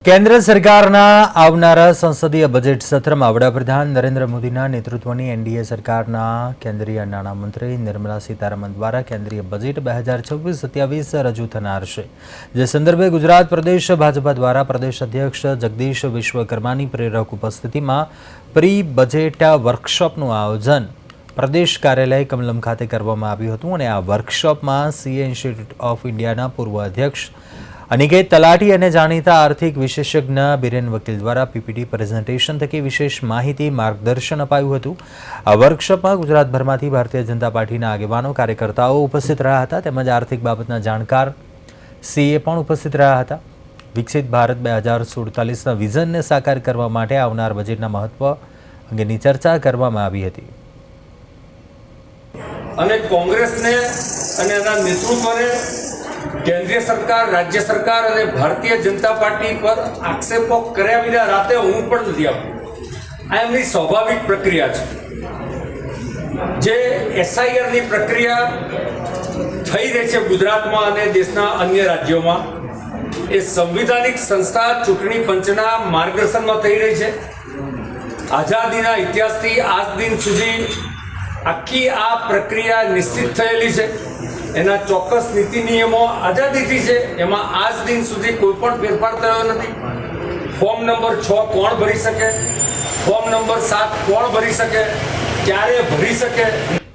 કેન્દ્ર સરકારના આવનારા સંસદીય બજેટ સત્રમાં વડાપ્રધાન નરેન્દ્ર મોદીના નેતૃત્વની એનડીએ સરકારના કેન્દ્રીય નાણામંત્રી નિર્મલા સીતારમણ દ્વારા કેન્દ્રીય બજેટ 2026-27 રજૂ થનાર છે, જે સંદર્ભે ગુજરાત પ્રદેશ ભાજપા દ્વારા પ્રદેશ અધ્યક્ષ જગદીશ વિશ્વકર્માની પ્રેરક ઉપસ્થિતિમાં પ્રી બજેટ વર્કશોપનું આયોજન પ્રદેશ કાર્યાલય કમલમ ખાતે કરવામાં આવ્યું હતું અને આ વર્કશોપમાં સીએ ઇન્સ્ટિટ્યૂટ ઓફ ઇન્ડિયાના પૂર્વ અધ્યક્ષ અનિકેત તલાટી અને જાણીતા આર્થિક વિશેષજ્ઞ બિરેન વકીલ દ્વારા પીપીટી પ્રેઝન્ટેશન થકી વિશેષ માહિતી માર્ગદર્શન અપાયું હતું। આ વર્કશોપમાં ગુજરાતભરમાંથી ભારતીય જનતા પાર્ટીના આગેવાનો કાર્યકર્તાઓ ઉપસ્થિત રહ્યા હતા, તેમજ આર્થિક બાબતના જાણકાર સીએ પણ ઉપસ્થિત રહ્યા હતા। વિકસિત ભારત 2047ના વિઝનને સાકાર કરવા માટે આવનાર બજેટના મહત્વ અંગેની ચર્ચા કરવામાં આવી હતી અને કોંગ્રેસને અને એના નેતૃત્વને કેન્દ્રીય સરકાર, રાજ્ય સરકાર અને ભારતીય જનતા પાર્ટી પર આક્ષેપો કર્યા વિના રાતે હું પણ નથી આપું। આ એમની સ્વાભાવિક પ્રક્રિયા છે। જે એસઆઈઆરની પ્રક્રિયા થઈ રહી છે ગુજરાતમાં અને દેશના અન્ય રાજ્યોમાં, એ સંવિધાનિક સંસ્થા ચૂંટણી પંચના માર્ગદર્શનમાં થઈ રહી છે। આઝાદીના ઇતિહાસથી આજ દિન સુધી આખી આ પ્રક્રિયા નિશ્ચિત થયેલી છે। એના ચોક્કસ નીતિ નિયમો આઝાદીથી છે, એમાં આજ દિન સુધી કોઈ પણ ફેરફાર થયો નથી। ફોર્મ નંબર 6 કોણ ભરી શકે, ફોર્મ નંબર 7 કોણ ભરી શકે, ક્યારે ભરી શકે,